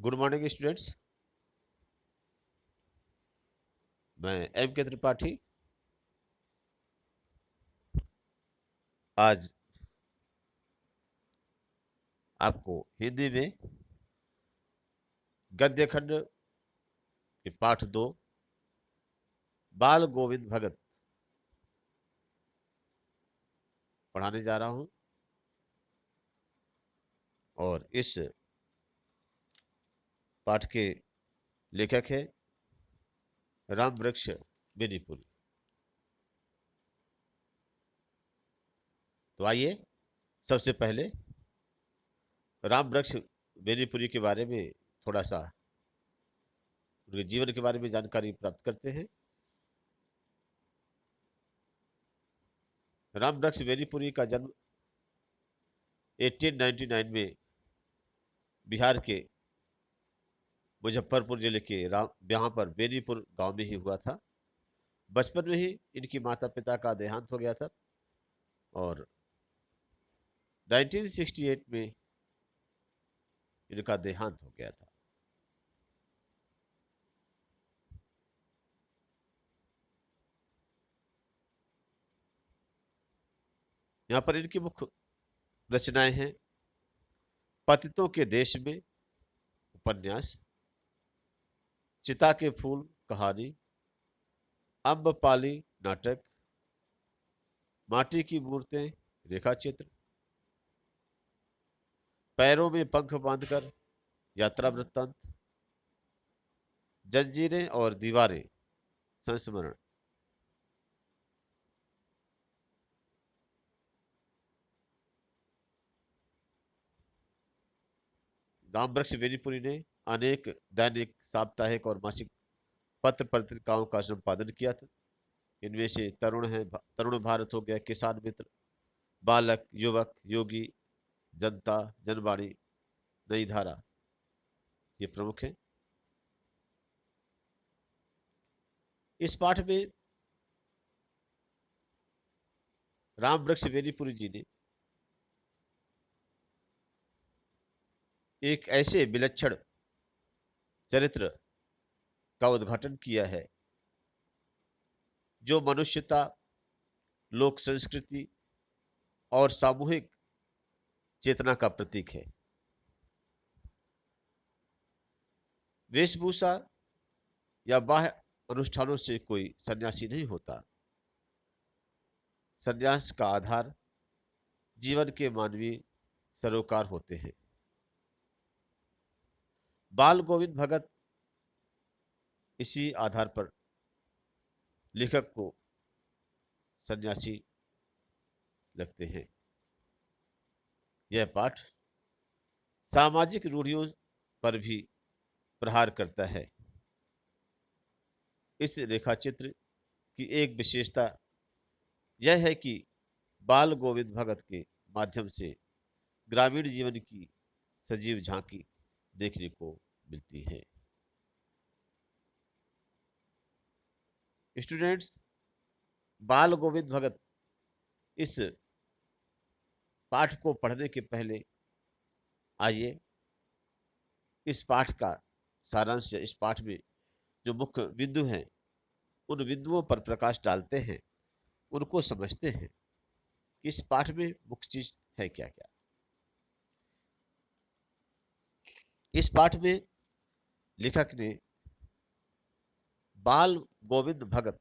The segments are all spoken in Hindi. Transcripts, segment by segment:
Good morning students. मैं एम के त्रिपाठी आज आपको हिंदी में गद्य खंड के पाठ 2 बाल गोविंद भगत पढ़ाने जा रहा हूं और इस पाठ के लेखक है राम वृक्ष बेनीपुरी। तो आइए सबसे पहले राम वृक्ष बेनीपुरी के बारे में थोड़ा सा उनके जीवन के बारे में जानकारी प्राप्त करते हैं। राम वृक्ष बेनीपुरी का जन्म 1899 में बिहार के मुजफ्फरपुर जिले के यहाँ पर बेनीपुर गांव में ही हुआ था। बचपन में ही इनकी माता पिता का देहांत हो गया था और 1968 में इनका देहांत हो गया था। यहाँ पर इनकी मुख्य रचनाएं हैं पतितों के देश में उपन्यास, चिता के फूल कहानी, अम्बपाली नाटक, माटी की मूर्तें रेखा चित्र, पैरों में पंख बांधकर यात्रा वृत्तांत, जंजीरें और दीवारें संस्मरण। राम वृक्ष बेनीपुरी ने अनेक दैनिक, साप्ताहिक और मासिक पत्र पत्रिकाओं का संपादन किया था। इनमें से तरुण भारत हो गया, किसान मित्र, बालक, युवक, योगी, जनता, जनवाणी, नई धारा, ये प्रमुख है। इस पाठ में राम वृक्ष बेनीपुरी जी ने एक ऐसे विलक्षण चरित्र का उद्घाटन किया है जो मनुष्यता, लोक संस्कृति और सामूहिक चेतना का प्रतीक है। वेशभूषा या बाह्य अनुष्ठानों से कोई सन्यासी नहीं होता। सन्यास का आधार जीवन के मानवीय सरोकार होते हैं। बाल गोविंद भगत इसी आधार पर लेखक को सन्यासी लगते हैं। यह पाठ सामाजिक रूढ़ियों पर भी प्रहार करता है। इस रेखाचित्र की एक विशेषता यह है कि बाल गोविंद भगत के माध्यम से ग्रामीण जीवन की सजीव झांकी देखने को मिलती है। स्टूडेंट्स, बाल गोविंद भगत इस पाठ को पढ़ने के पहले आइए इस पाठ का सारांश, इस पाठ में जो मुख्य बिंदु हैं उन बिंदुओं पर प्रकाश डालते हैं, उनको समझते हैं कि इस पाठ में मुख्य चीज है क्या क्या। इस पाठ में लेखक ने बाल गोविंद भगत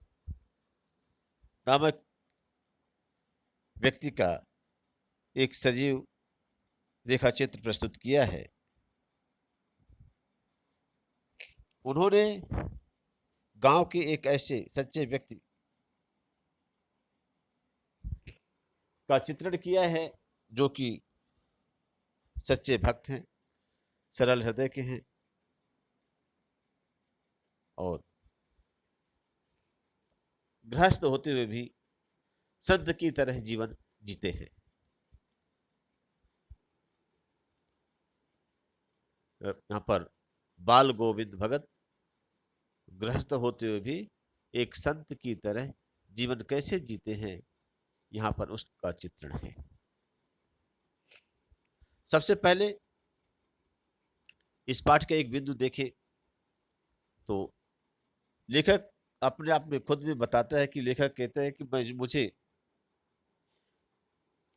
नामक व्यक्ति का एक सजीव रेखा चित्र प्रस्तुत किया है। उन्होंने गांव के एक ऐसे सच्चे व्यक्ति का चित्रण किया है जो कि सच्चे भक्त हैं, सरल हृदय के हैं और गृहस्थ होते हुए भी संत की तरह जीवन जीते हैं। यहाँ पर बाल गोविंद भगत गृहस्थ होते हुए भी एक संत की तरह जीवन कैसे जीते हैं, यहाँ पर उसका चित्रण है। सबसे पहले इस पाठ का एक बिंदु देखें तो लेखक अपने आप में खुद भी बताता है कि लेखक कहते हैं कि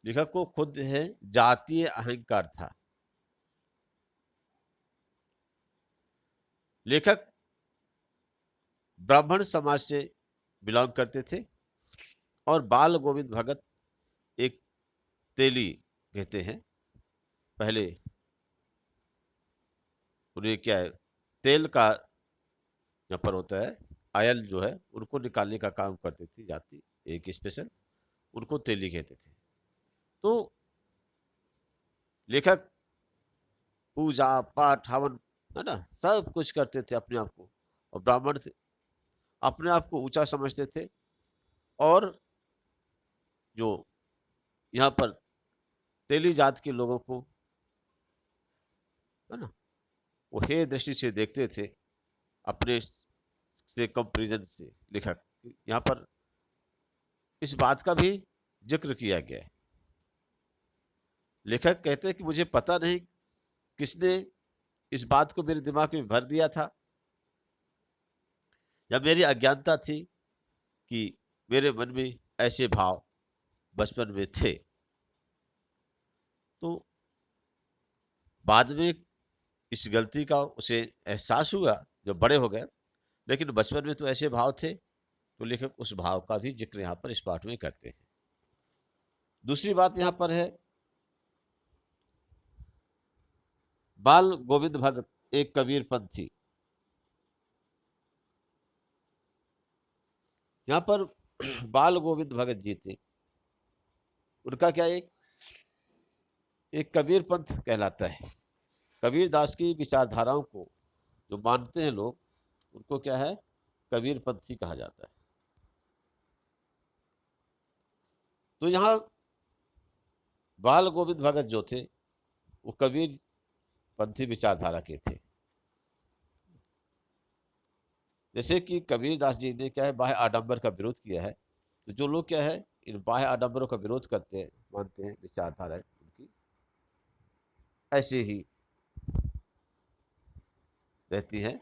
लेखक को खुद है जातीय अहंकार था। लेखक ब्राह्मण समाज से बिलोंग करते थे और बाल गोविंद भगत एक तेली कहते हैं। पहले उन्हें क्या है, तेल का यहाँ पर होता है, आयल जो है उनको निकालने का काम करती थी जाति एक स्पेशल, उनको तेली कहते थे। तो लेखक पूजा पाठ हवन है ना सब कुछ करते थे अपने आप को, और ब्राह्मण थे, अपने आप को ऊंचा समझते थे। और जो यहाँ पर तेली जात के लोगों को है ना वो हे दृष्टि से देखते थे, अपने से कंपैरिजन से। लेखक यहाँ पर इस बात का भी जिक्र किया गया है। लेखक कहते हैं कि मुझे पता नहीं किसने इस बात को मेरे दिमाग में भर दिया था, या मेरी अज्ञानता थी कि मेरे मन में ऐसे भाव बचपन में थे। तो बाद में इस गलती का उसे एहसास हुआ जब बड़े हो गए, लेकिन बचपन में तो ऐसे भाव थे। तो लेखक उस भाव का भी जिक्र यहाँ पर इस पाठ में करते हैं। दूसरी बात यहाँ पर है, बाल गोविंद भगत एक कबीर पंथी। यहाँ पर बाल गोविंद भगत जी थे, उनका क्या एक कबीर पंथ कहलाता है। कबीर दास की विचारधाराओं को जो मानते हैं लोग, उनको क्या है, कबीर पंथी कहा जाता है। तो यहाँ बाल गोविंद भगत जो थे वो कबीर पंथी विचारधारा के थे। जैसे कि कबीर दास जी ने क्या है, बाह्य आडंबर का विरोध किया है। तो जो लोग क्या है इन बाह्य आडंबरों का विरोध करते हैं, मानते हैं विचारधारा उनकी ऐसे ही रहती है,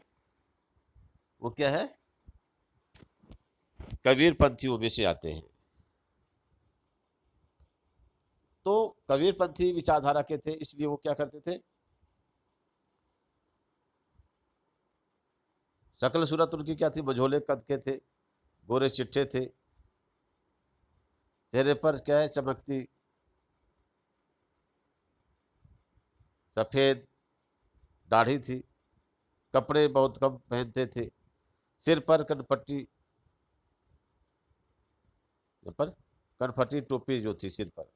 वो क्या है, कबीर पंथियों में से आते हैं। तो कबीर पंथी विचारधारा के थे, इसलिए वो क्या करते थे, शकल सूरत उनकी क्या थी, मझोले कद के थे, गोरे चिट्ठे थे, चेहरे पर क्या है चमकती सफेद दाढ़ी थी, कपड़े बहुत कम पहनते थे, सिर पर कनपट्टी, पर कनपट्टी टोपी जो थी सिर पर,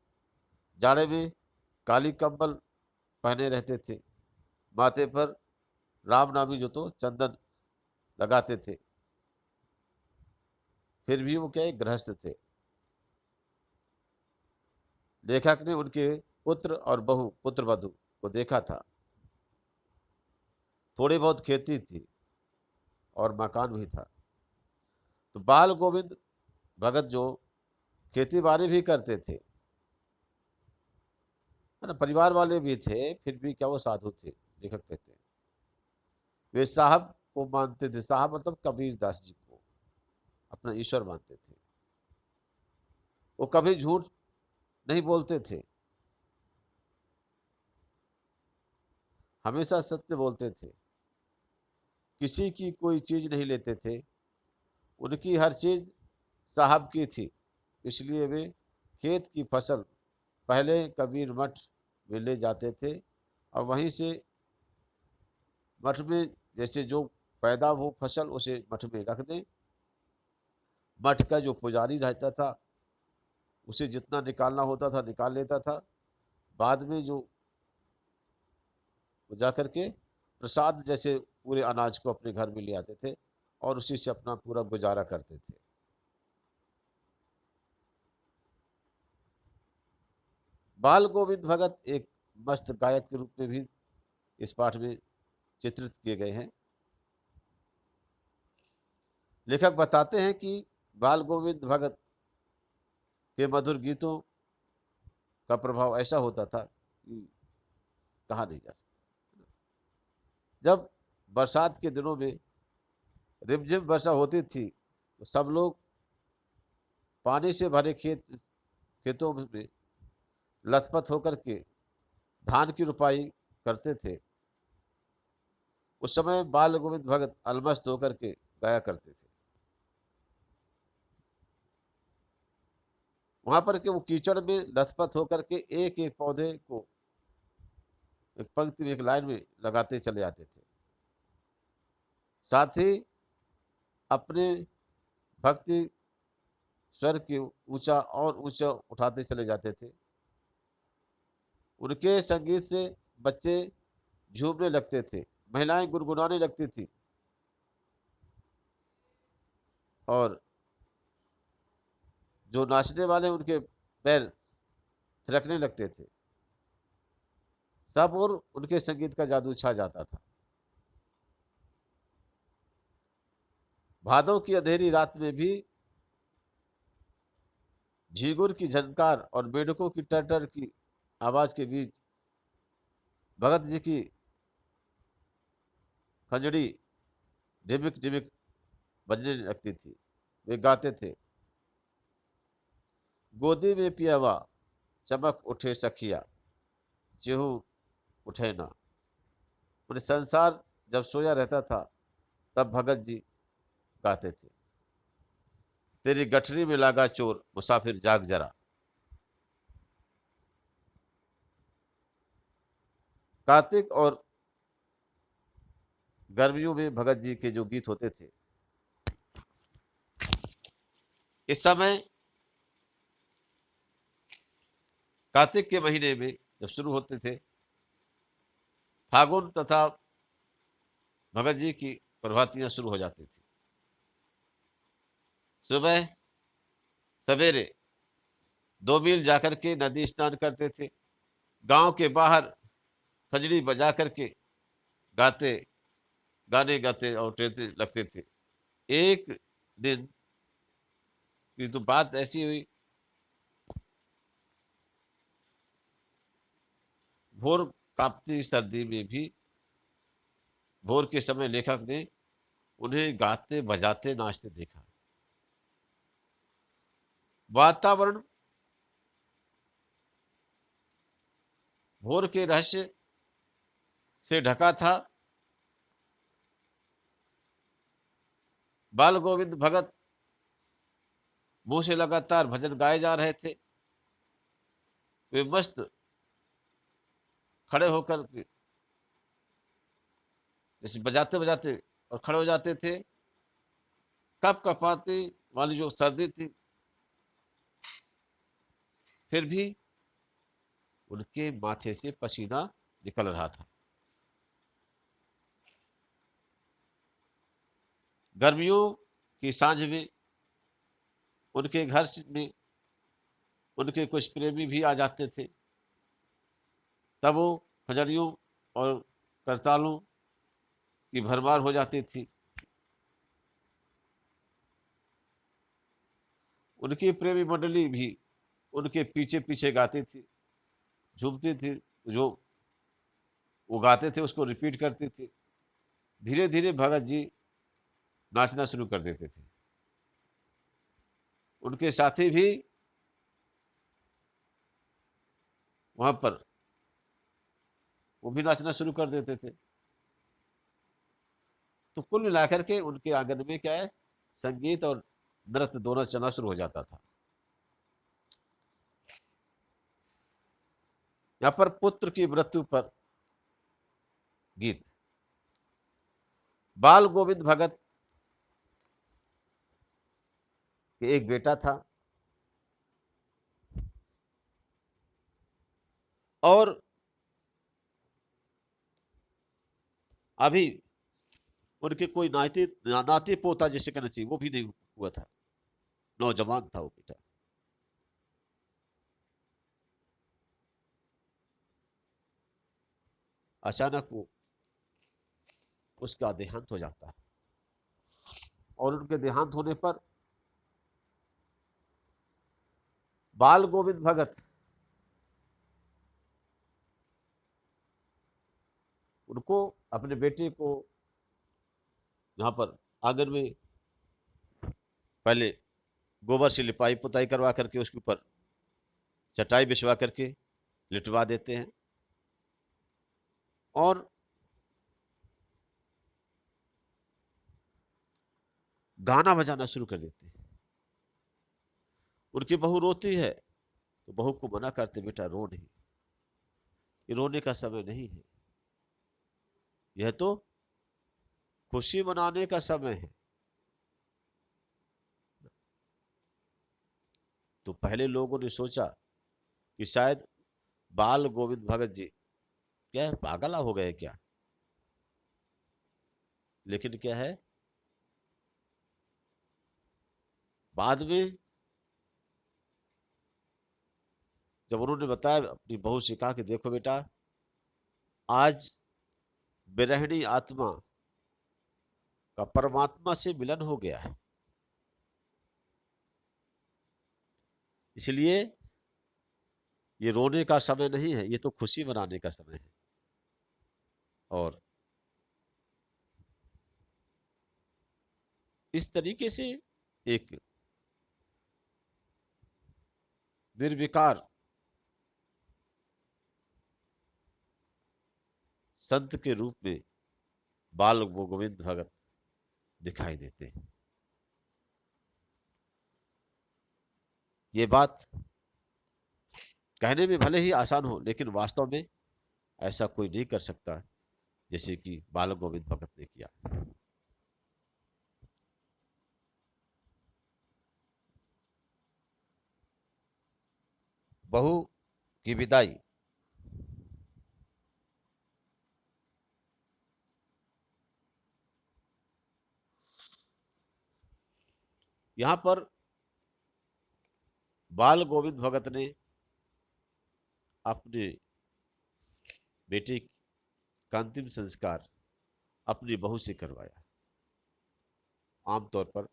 जाड़े में काली कंबल पहने रहते थे, माथे पर राम नामी जो तो चंदन लगाते थे। फिर भी वो क्या है, गृहस्थ थे। लेखक ने उनके पुत्र और बहु पुत्र वधु को देखा था, थोड़ी बहुत खेती थी और मकान भी था। तो बाल गोविंद भगत जो खेती बाड़ी भी करते थे, है ना, परिवार वाले भी थे, फिर भी क्या वो साधु थे। लेखक कहते हैं वे साहब को मानते थे, साहब मतलब कबीर दास जी को अपना ईश्वर मानते थे। वो कभी झूठ नहीं बोलते थे, हमेशा सत्य बोलते थे, किसी की कोई चीज नहीं लेते थे, उनकी हर चीज साहब की थी। इसलिए वे खेत की फसल पहले कबीर मठ में ले जाते थे, और वहीं से मठ में जैसे जो पैदा हो फसल उसे मठ में रख दें। मठ का जो पुजारी रहता था उसे जितना निकालना होता था निकाल लेता था। बाद में जो वो जा करके प्रसाद जैसे पूरे अनाज को अपने घर में ले आते थे, और उसी से अपना पूरा गुजारा करते थे। बाल गोविंद भगत एक मस्त गायक के रूप में भी इस पाठ में चित्रित किए गए हैं। लेखक बताते हैं कि बाल गोविंद भगत के मधुर गीतों का प्रभाव ऐसा होता था कि कहा नहीं जा सकता। जब बरसात के दिनों में रिमझिम वर्षा होती थी तो सब लोग पानी से भरे खेतों में लथपथ होकर के धान की रुपाई करते थे। उस समय बाल गोविंद भगत अलमस्त होकर के गाया करते थे। वहां पर के वो कीचड़ में लथपथ होकर के एक एक पौधे को एक पंक्ति में, एक लाइन में लगाते चले जाते थे। साथ ही अपने भक्ति स्वर की ऊंचा और ऊंचा उठाते चले जाते थे। उनके संगीत से बच्चे झूमने लगते थे, महिलाएं गुनगुनाने लगती थी और जो नाचने वाले उनके पैर थिरकने लगते थे। सब और उनके संगीत का जादू छा जाता था। भादों की अंधेरी रात में भी झींगुर की झनकार और मेंढकों की टरटर की आवाज के बीच भगत जी की खंजड़ी ढिमिक ढिमिक बजने लगती थी। वे गाते थे, गोदी में पियावा चमक उठे सखिया, चेहू उठे ना। उन्हें संसार जब सोया रहता था तब भगत जी गाते थे, तेरी गठरी में लागा चोर मुसाफिर जाग जरा। कार्तिक और गर्मियों में भगत जी के जो गीत होते थे, इस समय कार्तिक के महीने में जब शुरू होते थे, फागुन तथा भगत जी की प्रभातियां शुरू हो जाती थी। सुबह सवेरे 2 मील जाकर के नदी स्नान करते थे। गांव के बाहर खजड़ी बजा करके गाते गाने गाते और टेरते लगते थे। एक दिन की तो बात ऐसी हुई, भोर कांपती सर्दी में भी भोर के समय लेखक ने उन्हें गाते बजाते नाचते देखा। वातावरण भोर के रहस्य से ढका था। बाल गोविंद भगत मुंह से लगातार भजन गाए जा रहे थे। वे मस्त खड़े होकर के जैसे बजाते बजाते और खड़े हो जाते थे। कप कपाती वाली जो सर्दी थी, फिर भी उनके माथे से पसीना निकल रहा था। गर्मियों की सांझ में उनके घर में उनके कुछ प्रेमी भी आ जाते थे। तब वो खजड़ियों और करतालों की भरमार हो जाती थी। उनकी प्रेमी मंडली भी उनके पीछे पीछे गाती थी, झूमती थी। जो वो गाते थे उसको रिपीट करती थी। धीरे धीरे भगत जी नाचना शुरू कर देते थे। उनके साथी भी वहां पर वो भी नाचना शुरू कर देते थे। तो कुल मिलाकर के उनके आंगन में क्या है, संगीत और नृत्य दोनों चलना शुरू हो जाता था। यहाँ पर पुत्र की मृत्यु पर गीत। बाल गोविंद भगत के एक बेटा था और अभी उनके कोई नाती पोता जिसे कहना चाहिए वो भी नहीं हुआ था। नौजवान था वो बेटा। अचानक वो उसका देहांत हो जाता है और उनके देहांत होने पर बाल गोविंद भगत उनको अपने बेटे को यहाँ पर आंगन में पहले गोबर से लिपाई पुताई करवा करके उसके ऊपर चटाई बिछवा करके लिटवा देते हैं और गाना बजाना शुरू कर देते हैं। उनकी बहू रोती है तो बहू को मना करते, बेटा रो नहीं, ये रोने का समय नहीं है, यह तो खुशी मनाने का समय है। तो पहले लोगों ने सोचा कि शायद बाल गोविंद भगत जी क्या है, पागल हो गए क्या, लेकिन क्या है, बाद में जब उन्होंने बताया, अपनी बहू से कहा कि देखो बेटा, आज विरहिणी आत्मा का परमात्मा से मिलन हो गया है, इसलिए ये रोने का समय नहीं है, ये तो खुशी मनाने का समय है। और इस तरीके से एक निर्विकार संत के रूप में बाल गोविंद भगत दिखाई देते हैं। ये बात कहने में भले ही आसान हो, लेकिन वास्तव में ऐसा कोई नहीं कर सकता जैसे कि बाल गोविंद भगत ने किया। बहू की विदाई, यहां पर बाल गोविंद भगत ने अपने बेटे का अंतिम संस्कार अपनी बहू से करवाया। आमतौर पर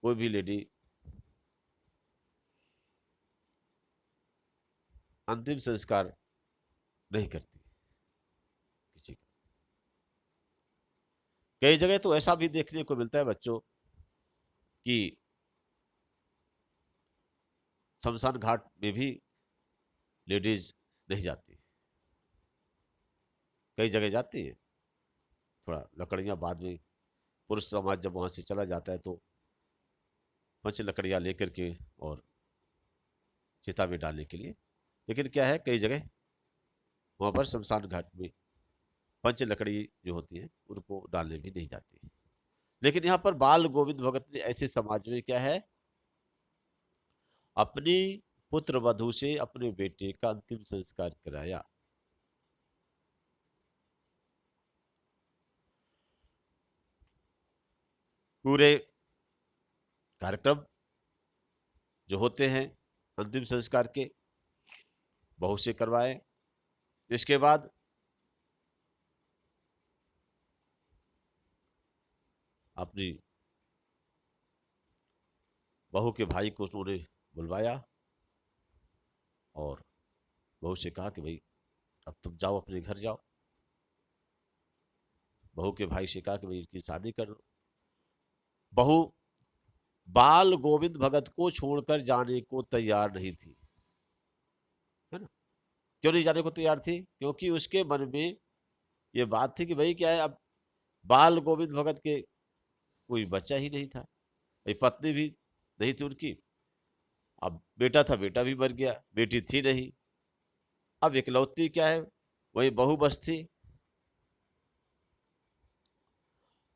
कोई भी लेडी अंतिम संस्कार नहीं करती किसी का। कई जगह तो ऐसा भी देखने को मिलता है बच्चों कि शमशान घाट में भी लेडीज नहीं जाती, कई जगह जाती है, थोड़ा लकड़ियां बाद में पुरुष समाज जब वहां से चला जाता है तो 5 लकड़ियां लेकर के और चिता में डालने के लिए, लेकिन क्या है, कई जगह वहां पर शमशान घाट में 5 लकड़ी जो होती है उनको डालने भी नहीं जाती। लेकिन यहाँ पर बाल गोविंद भगत ने ऐसे समाज में क्या है, अपनी पुत्र वधू से अपने बेटे का अंतिम संस्कार कराया। पूरे कार्यक्रम जो होते हैं अंतिम संस्कार के बहू से करवाए। इसके बाद अपनी बहू के भाई को उन्होंने बुलवाया और बहू से कहा कि भाई अब तुम जाओ, अपने घर जाओ। बहू के भाई से कहा कि भाई इसकी शादी कर दो। बहू बाल गोविंद भगत को छोड़कर जाने को तैयार नहीं थी, है ना। क्यों नहीं जाने को तैयार थी? क्योंकि उसके मन में ये बात थी कि भाई क्या है, अब बाल गोविंद भगत के कोई बच्चा ही नहीं था, पत्नी भी नहीं थी उनकी, अब बेटा था, बेटा भी मर गया, बेटी थी नहीं, अब इकलौती क्या है, वही बहू बस थी।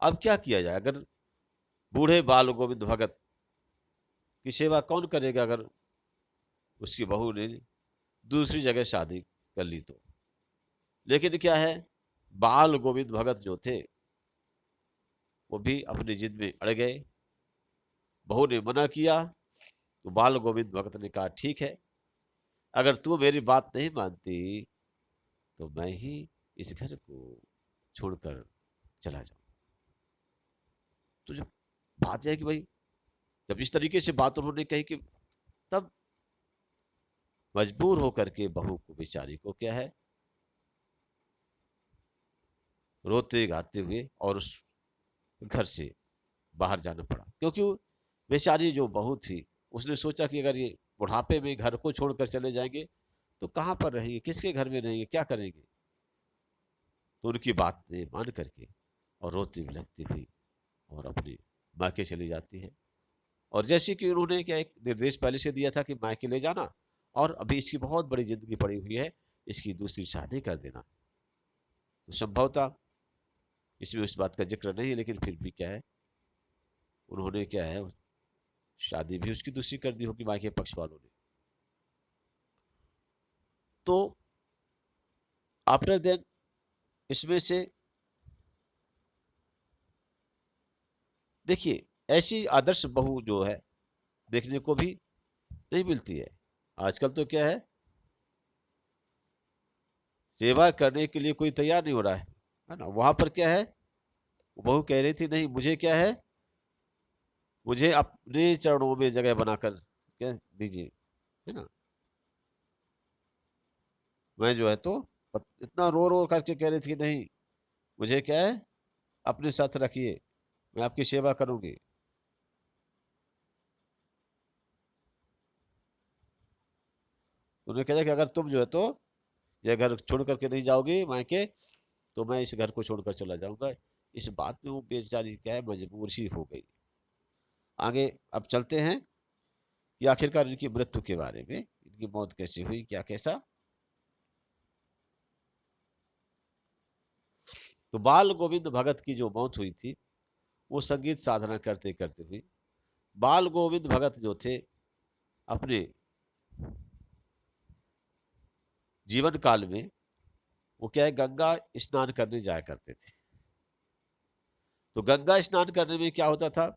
अब क्या किया जाए, अगर बूढ़े बाल गोविंद भगत की सेवा कौन करेगा अगर उसकी बहू ने दूसरी जगह शादी कर ली तो। लेकिन क्या है, बाल गोविंद भगत जो थे वो भी अपनी जिद में अड़ गए। बहू ने मना किया तो बाल गोविंद भगत ने कहा ठीक है, अगर तू मेरी बात नहीं मानती तो मैं ही इस घर को छोड़कर चला जाऊं। तो जब बात है कि भाई, जब इस तरीके से बात उन्होंने कही कि तब मजबूर होकर के बहू को बेचारी को क्या है, रोते गाते हुए, और उस घर से बाहर जाना पड़ा, क्योंकि वो बेचारी जो बहू थी, उसने सोचा कि अगर ये बुढ़ापे में घर को छोड़कर चले जाएंगे तो कहाँ पर रहेंगे, किसके घर में रहेंगे, क्या करेंगे। तो उनकी बात ने मान करके और रोती बिलखती हुई और अपनी मायके चली जाती है। और जैसे कि उन्होंने क्या एक निर्देश पहले से दिया था कि मायके ले जाना, और अभी इसकी बहुत बड़ी जिंदगी पड़ी हुई है, इसकी दूसरी शादी कर देना। तो संभवतः इसमें उस बात का जिक्र नहीं है, लेकिन फिर भी क्या है, उन्होंने क्या है, शादी भी उसकी दूसरी कर दी होगी मायके पक्ष वालों ने। तो आफ्टर देन इसमें से देखिए, ऐसी आदर्श बहू जो है देखने को भी नहीं मिलती है। आजकल तो क्या है, सेवा करने के लिए कोई तैयार नहीं हो रहा है ना। वहां पर क्या है, वो बहू कह रही थी, नहीं मुझे क्या है, मुझे अपने चरणों में जगह बनाकर क्या दीजिए, है ना। मैं जो है तो इतना रो रो करके कह रही थी, नहीं मुझे क्या है, अपने साथ रखिए, मैं आपकी सेवा करूंगी। उन्होंने कहा कि अगर तुम जो है तो यह घर छोड़ करके नहीं जाओगी मायके, तो मैं इस घर को छोड़कर चला जाऊंगा। इस बात में वो बेचारी क्या है, मजबूर ही हो गई। आगे अब चलते हैं कि आखिरकार इनकी मृत्यु के बारे में, इनकी मौत कैसे हुई, क्या कैसा। तो बाल गोविंद भगत की जो मौत हुई थी, वो संगीत साधना करते करते हुई। बाल गोविंद भगत जो थे, अपने जीवन काल में वो क्या है, गंगा स्नान करने जाया करते थे। तो गंगा स्नान करने में क्या होता था,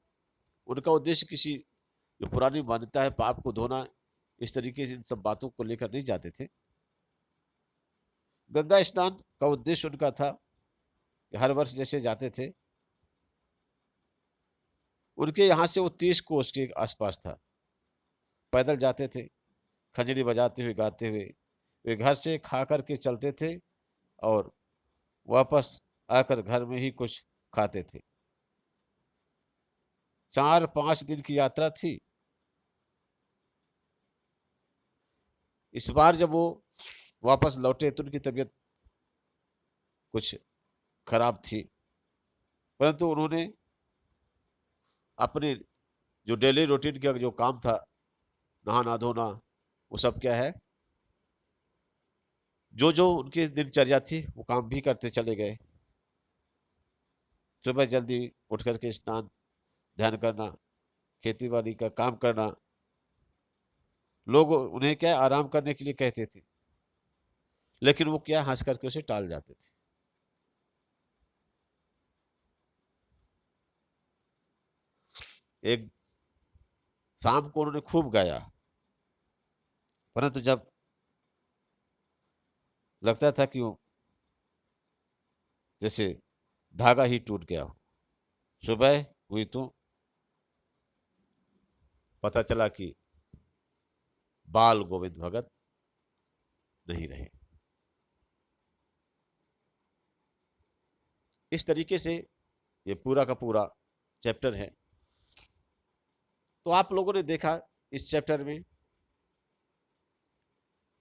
उनका उद्देश्य किसी, जो पुरानी मान्यता है पाप को धोना, इस तरीके से इन सब बातों को लेकर नहीं जाते थे। गंगा स्नान का उद्देश्य उनका था कि हर वर्ष जैसे जाते थे, उनके यहाँ से वो 30 कोस के आसपास था, पैदल जाते थे, खंजरी बजाते हुए गाते हुए। वे घर से खा करके चलते थे और वापस आकर घर में ही कुछ खाते थे। 4-5 दिन की यात्रा थी। इस बार जब वो वापस लौटे तो उनकी तबीयत कुछ खराब थी, परंतु उन्होंने अपने जो डेली रूटीन का जो काम था, नहाना धोना, वो सब क्या है, जो जो उनकी दिनचर्या थी वो काम भी करते चले गए। सुबह जल्दी उठ करके स्नान ध्यान करना, खेती बाड़ी का काम करना। लोग उन्हें क्या आराम करने के लिए कहते थे, लेकिन वो क्या हंस करके उसे टाल जाते थे। एक शाम को उन्होंने खूब गाया, परंतु जब लगता था कि वो जैसे धागा ही टूट गया हो, सुबह हुई तो पता चला कि बाल गोविंद भगत नहीं रहे। इस तरीके से ये पूरा का पूरा चैप्टर है। तो आप लोगों ने देखा इस चैप्टर में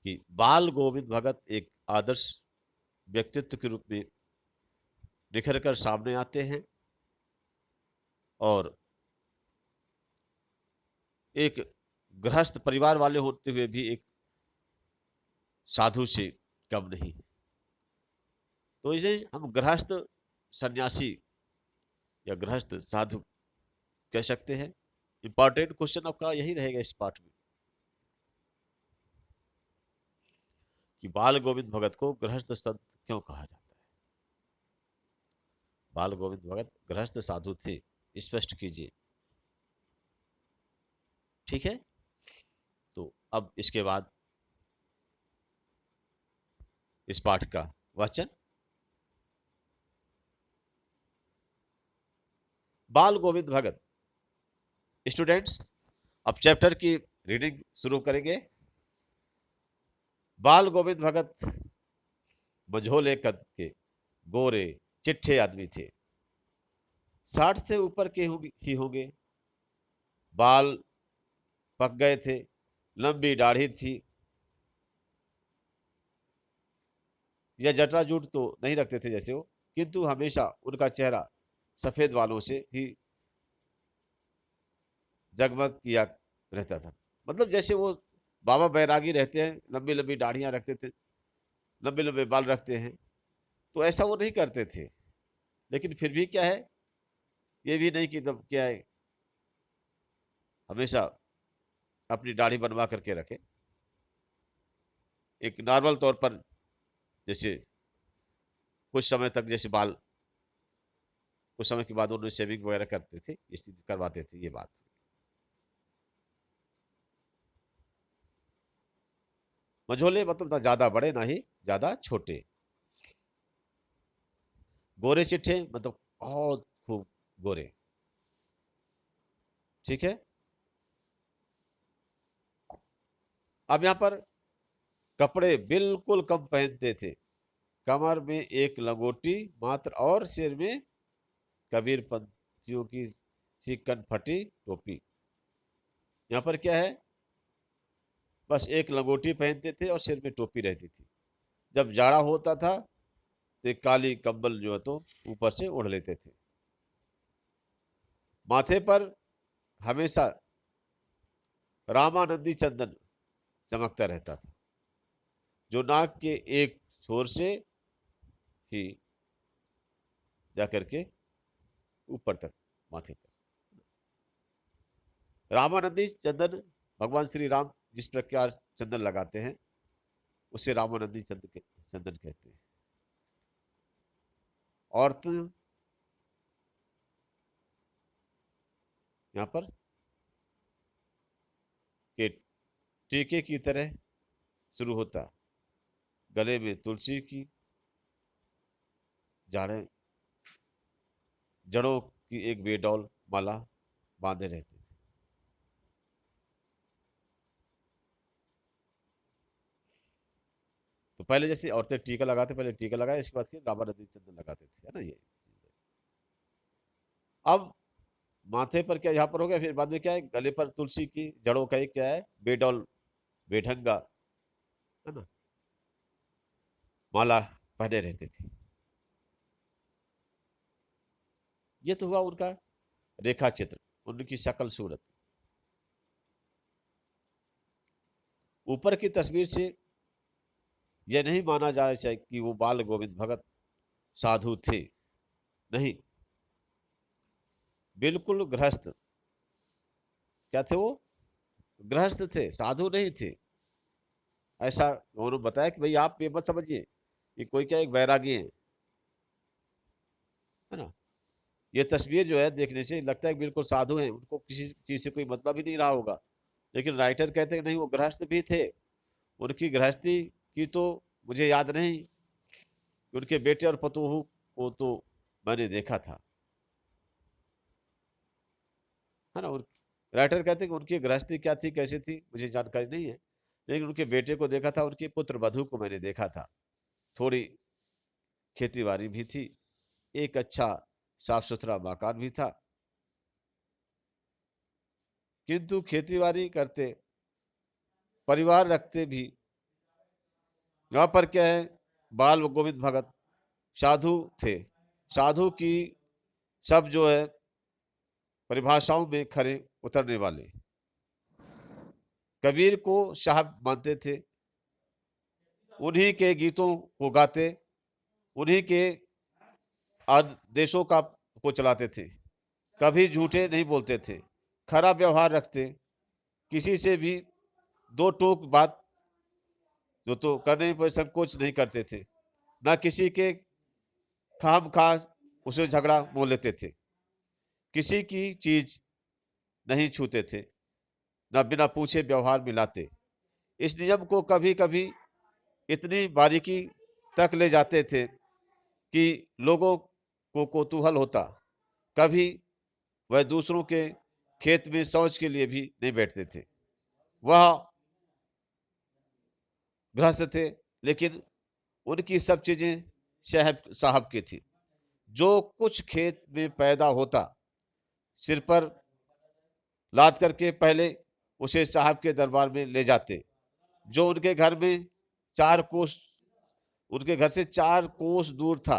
कि बाल गोविंद भगत एक आदर्श व्यक्तित्व के रूप में निखर कर सामने आते हैं, और एक गृहस्थ परिवार वाले होते हुए भी एक साधु से कम नहीं। तो इन्हें हम गृहस्थ सन्यासी या गृहस्थ साधु कह सकते हैं। इंपॉर्टेंट क्वेश्चन आपका यही रहेगा इस पाठ में, कि बाल गोविंद भगत को गृहस्थ संत क्यों कहा जाता है। बाल गोविंद भगत गृहस्थ साधु थे, स्पष्ट कीजिए। ठीक है, तो अब इसके बाद इस पाठ का वाचन। बाल गोविंद भगत। स्टूडेंट्स, अब चैप्टर की रीडिंग शुरू करेंगे। बाल गोविंद भगत मझोले कद के, गोरे चिट्ठे आदमी थे, 60 से ऊपर के ही होंगे, बाल पक गए थे, लंबी दाढ़ी थी, या जटाजूट तो नहीं रखते थे जैसे वो, किंतु हमेशा उनका चेहरा सफेद बालों से ही जगमग किया रहता था। मतलब जैसे वो बाबा बैरागी रहते हैं, लंबी लंबी दाढ़ियां रखते थे, लंबे लंबे बाल रखते हैं, तो ऐसा वो नहीं करते थे। लेकिन फिर भी क्या है, ये भी नहीं कि तब क्या है हमेशा अपनी दाढ़ी बनवा करके रखे। एक नॉर्मल तौर पर जैसे कुछ समय तक जैसे बाल, कुछ समय के बाद उन्हें शेविंग वगैरह करते थे, इसी करवाते थे, ये बात। मझोले मतलब ना ज्यादा बड़े ना ही ज्यादा छोटे, गोरे चिट्ठे मतलब बहुत खूब गोरे। ठीक है। अब यहां पर कपड़े बिल्कुल कम पहनते थे, कमर में एक लंगोटी मात्र और सिर में कबीर पंथियों की चिकन फटी टोपी। यहाँ पर क्या है, बस एक लंगोटी पहनते थे और सिर में टोपी रहती थी। जब जाड़ा होता था तो एक काली कंबल जो है तो ऊपर से ओढ़ लेते थे। माथे पर हमेशा रामानंदी चंदन चमकता रहता था, जो नाक के एक छोर से ही जाकर के ऊपर तक, माथे तक। रामानंदी चंदन, भगवान श्री राम जिस प्रकार चंदन लगाते हैं उसे रामानंदी चंदन कहते हैं। औरतें यहाँ पर के टीके की तरह शुरू होता, गले में तुलसी की जाड़े जड़ों की एक बेडौल माला बांधे रहते थे। तो पहले जैसे औरतें टीका लगाते, पहले टीका लगाए, इसके बाद फिर रामानंदी चंदन लगाते थे, है ना ये। अब माथे पर क्या यहाँ पर हो गया, फिर बाद में क्या है, गले पर तुलसी की जड़ों का एक क्या है बेडौल, बेढंगा, है ना, माला पहने रहते थे। ये तो हुआ उनका रेखा चित्र, उनकी शक्ल सूरत। ऊपर की तस्वीर से यह नहीं माना जाए चाहिए कि वो बाल गोविंद भगत साधु थे, नहीं, बिल्कुल गृहस्थ। क्या थे वो, गृहस्थ थे, साधु नहीं थे। ऐसा उन्होंने बताया कि भाई आप ये मत समझिए कि कोई क्या एक बैरागी है ना। ये तस्वीर जो है देखने से लगता है कि बिल्कुल साधु हैं, उनको किसी चीज से कोई मतलब ही नहीं रहा होगा। लेकिन राइटर कहते हैं कि नहीं, वो गृहस्थ भी थे। उनकी गृहस्थी की तो मुझे याद नहीं, उनके बेटे और पतोहू को तो मैंने देखा था, है ना। राइटर कहते हैं कि उनकी गृहस्थी क्या थी, कैसी थी, मुझे जानकारी नहीं है। लेकिन उनके बेटे को देखा था, उनके पुत्र वधू को मैंने देखा था। थोड़ी खेती बाड़ी भी थी, एक अच्छा साफ सुथरा मकान भी था, किंतु खेती बाड़ी करते, परिवार रखते भी, यहाँ पर क्या है, बाल गोविंद भगत साधु थे। साधु की सब जो है परिभाषाओं में खरे उतरने वाले, कबीर को साहब मानते थे, उन्हीं के गीतों को गाते, उन्हीं के आदेशों का को चलाते थे, कभी झूठे नहीं बोलते थे, खरा व्यवहार रखते, किसी से भी दो टोक बात जो तो करने पर संकोच नहीं करते थे, ना किसी के खाम खा उसे झगड़ा मोल लेते थे, किसी की चीज नहीं छूते थे, ना बिना पूछे व्यवहार मिलाते। इस नियम को कभी कभी इतनी बारीकी तक ले जाते थे कि लोगों को कौतूहल होता। कभी वह दूसरों के खेत में शौच के लिए भी नहीं बैठते थे। वह गृहस्थ थे, लेकिन उनकी सब चीजें साहब साहब की थी। जो कुछ खेत में पैदा होता, सिर पर लाद करके पहले उसे साहब के दरबार में ले जाते, जो उनके घर में 4 कोस, उनके घर से 4 कोस दूर था,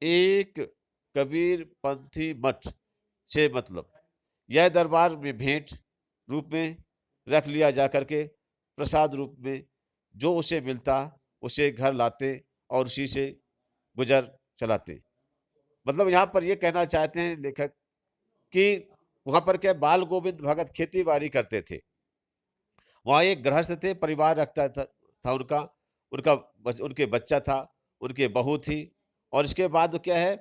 एक कबीर पंथी मठ से मतलब। यह दरबार में भेंट रूप में रख लिया जा करके प्रसाद रूप में जो उसे मिलता उसे घर लाते और उसी से गुजर चलाते। मतलब यहाँ पर ये कहना चाहते हैं लेखक कि वहां पर क्या बाल गोविंद भगत खेती बाड़ी करते थे, वहां एक गृहस्थ थे, परिवार रखता था उनका, उनका उनके बच्चा था, उनके बहू थी, और इसके बाद क्या है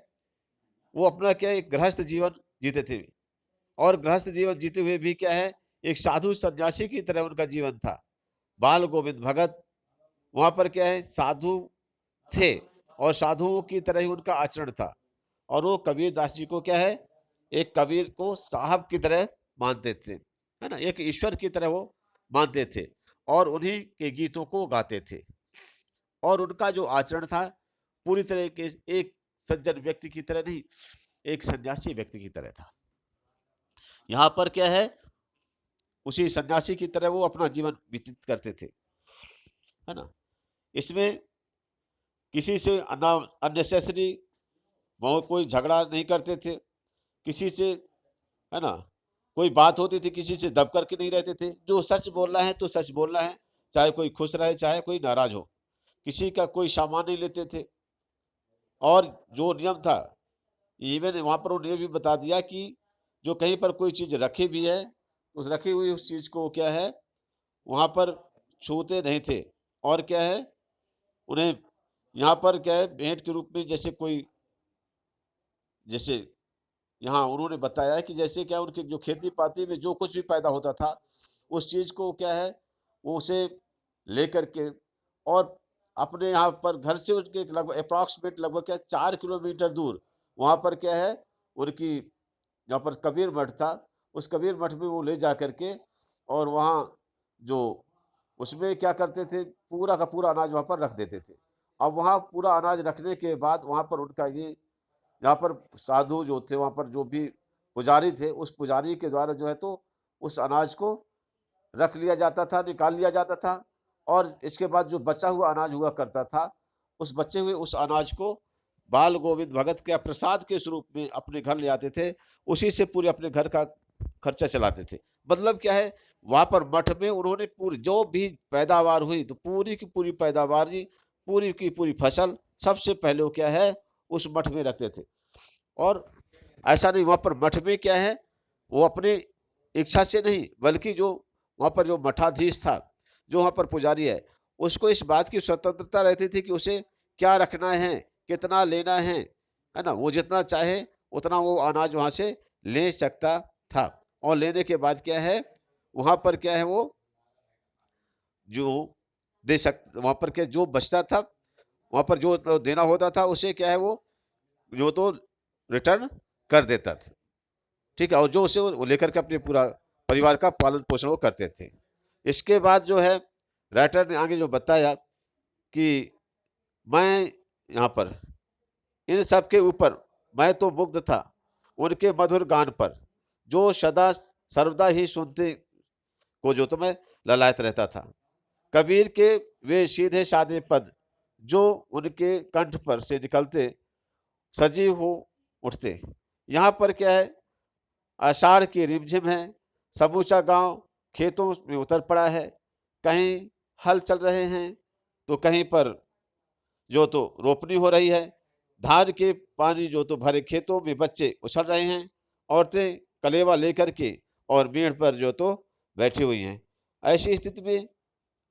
वो अपना क्या एक गृहस्थ जीवन जीते थे। और गृहस्थ जीवन जीते हुए भी क्या है एक साधु सन्यासी की तरह उनका जीवन था। बाल गोविंद भगत वहां पर क्या है साधु थे और साधुओं की तरह ही उनका आचरण था। और वो कबीर दास जी को क्या है एक कबीर को साहब की तरह मानते थे, है ना, एक ईश्वर की तरह वो मानते थे और उन्हीं के गीतों को गाते थे। और उनका जो आचरण था पूरी तरह के एक सज्जन व्यक्ति की तरह नहीं, एक सन्यासी व्यक्ति की तरह था। यहाँ पर क्या है उसी सन्यासी की तरह वो अपना जीवन व्यतीत करते थे, है ना। इसमें किसी से अननेसेसरी वो कोई झगड़ा नहीं करते थे किसी से, है ना। कोई बात होती थी किसी से दब करके नहीं रहते थे, जो सच बोलना है तो सच बोलना है, चाहे कोई खुश रहे चाहे कोई नाराज हो, किसी का कोई सामान नहीं लेते थे। और जो नियम था इवन वहां पर उन्हें भी बता दिया कि जो कहीं पर कोई चीज रखी भी है उस रखी हुई उस चीज को क्या है वहां पर छूते नहीं थे। और क्या है उन्हें यहाँ पर क्या है भेंट के रूप में जैसे कोई, जैसे यहाँ उन्होंने बताया है कि जैसे क्या उनकी जो खेती पाती में जो कुछ भी पैदा होता था उस चीज को क्या है वो उसे लेकर के और अपने यहाँ पर घर से उनके लगभग अप्रॉक्सीमेट लगभग क्या 4 किलोमीटर दूर वहां पर क्या है उनकी जहाँ पर कबीर मठ था उस कबीर मठ में वो ले जा करके और वहाँ जो उसमें क्या करते थे पूरा का पूरा अनाज वहां पर रख देते थे। अब वहां पूरा अनाज रखने के बाद वहां पर उनका ये यहाँ पर साधु जो थे वहां पर जो भी पुजारी थे उस पुजारी के द्वारा जो है तो उस अनाज को रख लिया जाता था, निकाल लिया जाता था। और इसके बाद जो बचा हुआ अनाज हुआ करता था उस बचे हुए उस अनाज को बाल गोविंद भगत के प्रसाद के स्वरूप में अपने घर ले आते थे, उसी से पूरे अपने घर का खर्चा चलाते थे। मतलब क्या है वहां पर मठ में उन्होंने पूरी जो भी पैदावार हुई तो पूरी की पूरी पैदावार ही पूरी की पूरी फसल सबसे पहले वो क्या है उस मठ में रखते थे। और ऐसा नहीं वहां पर मठ में क्या है वो अपने इच्छा से नहीं बल्कि जो वहां पर जो मठाधीश था जो वहां पर पुजारी है उसको इस बात की स्वतंत्रता रहती थी कि उसे क्या रखना है कितना लेना है ना, वो जितना चाहे उतना वो अनाज वहां से ले सकता था। और लेने के बाद क्या है वहां पर क्या है वो जो दे सक वहां पर क्या जो बचता था वहां पर जो तो देना होता था उसे क्या है वो जो तो रिटर्न कर देता था, ठीक है। और जो उसे वो लेकर के अपने पूरा परिवार का पालन पोषण वो करते थे। इसके बाद जो है राइटर ने आगे जो बताया कि मैं यहाँ पर इन सब के ऊपर मैं तो मुग्ध था उनके मधुर गान पर जो सदा सर्वदा ही सुनते को जो तो मैं ललायत रहता था। कबीर के वे सीधे साधे पद जो उनके कंठ पर से निकलते सजीव हो उठते। यहाँ पर क्या है आषाढ़ की रिमझिम है, समूचा गांव खेतों में उतर पड़ा है, कहीं हल चल रहे हैं तो कहीं पर जो तो रोपनी हो रही है, धान के पानी जो तो भरे खेतों में बच्चे उछल रहे हैं, औरतें कलेवा लेकर के और मेड़ पर जो तो बैठी हुई हैं। ऐसी स्थिति में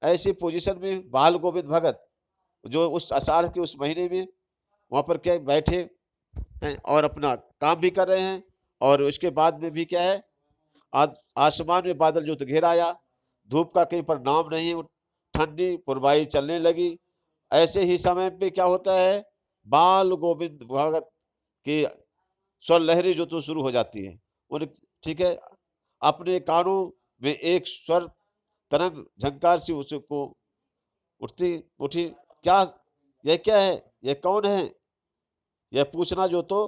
ऐसी पोजीशन में बाल गोविंद भगत जो उस आषाढ़ के उस महीने में वहां पर क्या बैठे हैं और अपना काम भी कर रहे हैं। और उसके बाद में भी क्या है आसमान में बादल जो तो घेर आया, धूप का कहीं पर नाम नहीं, ठंडी पुरवाई चलने लगी। ऐसे ही समय पे क्या होता है बाल गोविंद भगत की स्वर लहरी जो तो शुरू हो जाती है उन, ठीक है। अपने कानों में एक स्वर तरंग झंकार सी उसको उठती उठी, क्या यह क्या है, यह कौन है, यह पूछना जो तो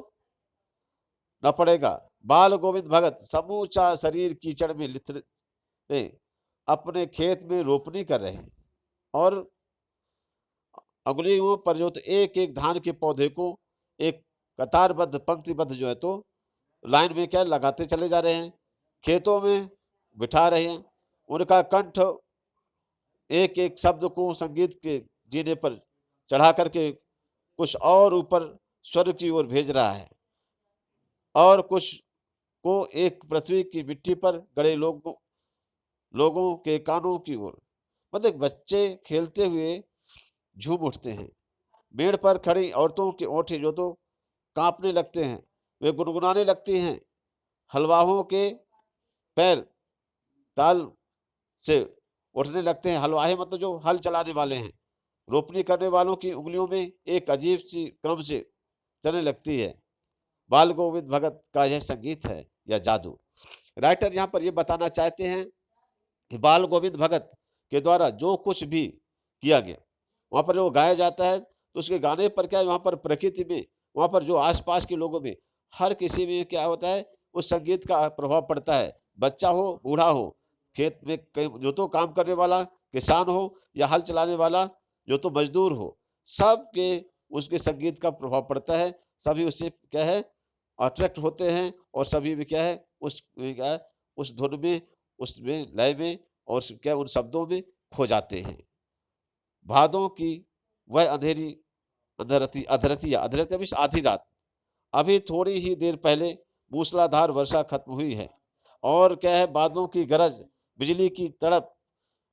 न पड़ेगा। बाल गोविंद भगत समूचा शरीर कीचड़ में लिथड़े अपने खेत में रोपनी कर रहे हैं और अंगुलियों पर जो तो एक एक धान के पौधे को एक कतारबद्ध पंक्तिबद्ध जो है तो लाइन में क्या लगाते चले जा रहे हैं, खेतों में बिठा रहे हैं। उनका कंठ एक एक शब्द को संगीत के जीने पर चढ़ा करके कुछ और ऊपर स्वर्ग की ओर भेज रहा है और कुछ को एक पृथ्वी की मिट्टी पर गड़े लोगों के कानों की ओर। मतलब बच्चे खेलते हुए झूम उठते हैं। मेड़ पर खड़ी औरतों के ओंठे जो तो कांपने लगते हैं, वे गुनगुनाने लगती हैं। हलवाहों के पैर ताल से उठने लगते हैं। हलवाहे मतलब जो हल चलाने वाले हैं। रोपनी करने वालों की उंगलियों में एक अजीब सी क्रम से चलने लगती है। बाल गोविंद भगत का यह संगीत है या जादू। राइटर यहाँ पर यह बताना चाहते हैं कि बाल गोविंद भगत के द्वारा जो कुछ भी किया गया, वहां पर जो गाया जाता है तो उसके गाने पर क्या है, वहां पर प्रकृति में, वहां पर जो आसपास के लोगों में, हर किसी में क्या होता है, उस संगीत का प्रभाव पड़ता है। बच्चा हो, बूढ़ा हो, खेत में जो तो काम करने वाला किसान हो या हल चलाने वाला जो तो मजदूर हो, सबके उसके संगीत का प्रभाव पड़ता है। सभी उससे क्या है अट्रैक्ट होते हैं और सभी भी क्या है क्या है, उस धुन में, उसमें लय में और क्या उन शब्दों में खो जाते हैं। भादों की वह अंधेरी अधरतिया अधरतिया मीन्स आधी रात, अभी थोड़ी ही देर पहले मूसलाधार वर्षा खत्म हुई है और क्या है बादलों की गरज, बिजली की तड़प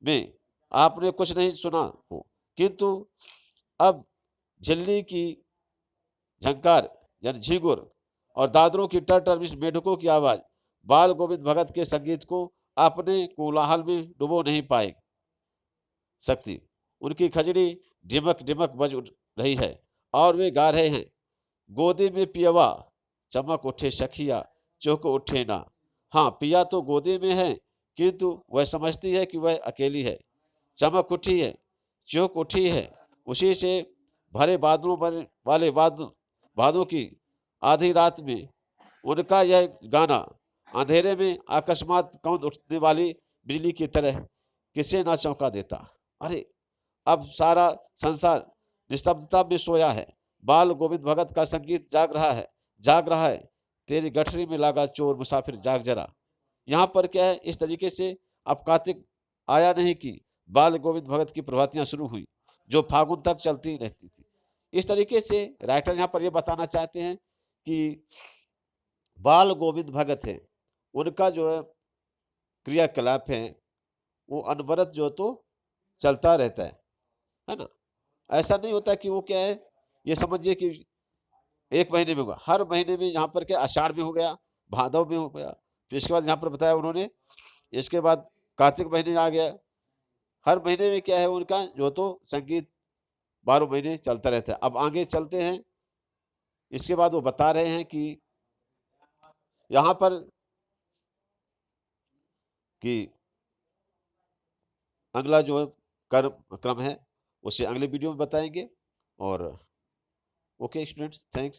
में आपने कुछ नहीं सुना हो, किंतु अब झिल्ली की झंकार यानी झींगुर और दादरों की टर मीन्स मेढकों की आवाज बाल गोविंद भगत के संगीत को अपने कोलाहल में डुबो नहीं पाए सकती। उनकी खजड़ी ढिमक ढिमक बज उठ रही है और वे गा रहे हैं, गोदी में पियवा चमक उठे सखिया चौक उठे ना। हाँ, पिया तो गोदी में है किंतु वह समझती है कि वह अकेली है। चमक उठी है, चौक उठी है, उसी से भरे बादलों वाले बादों की आधी रात में उनका यह गाना अंधेरे में अकस्मात कौंध उठने वाली बिजली की तरह किसे ना चौंका देता। अरे अब सारा संसार निस्तब्धता में सोया है, बाल गोविंद भगत का संगीत जाग रहा है। तेरी गठरी में लगा चोर मुसाफिर जाग जरा। यहाँ पर क्या है, इस तरीके से अब कार्तिक आया नहीं कि बाल गोविंद भगत की प्रभातियां शुरू हुई जो फागुन तक चलती रहती थी। इस तरीके से राइटर यहाँ पर यह बताना चाहते हैं कि बाल गोविंद भगत है, उनका जो है क्रियाकलाप है वो अनवरत जो तो चलता रहता है ना। ऐसा नहीं होता कि वो क्या है, ये समझिए कि एक महीने में होगा, हर महीने में यहाँ पर क्या आषाढ़ में हो गया, भादव में हो गया, फिर इसके बाद यहाँ पर बताया उन्होंने, इसके बाद कार्तिक महीने आ गया। हर महीने में क्या है उनका जो तो संगीत 12 महीने चलता रहता है। अब आगे चलते हैं, इसके बाद वो बता रहे हैं कि यहाँ पर कि अगला जो क्रम है उसे अगले वीडियो में बताएंगे। और ओके स्टूडेंट्स, थैंक्स।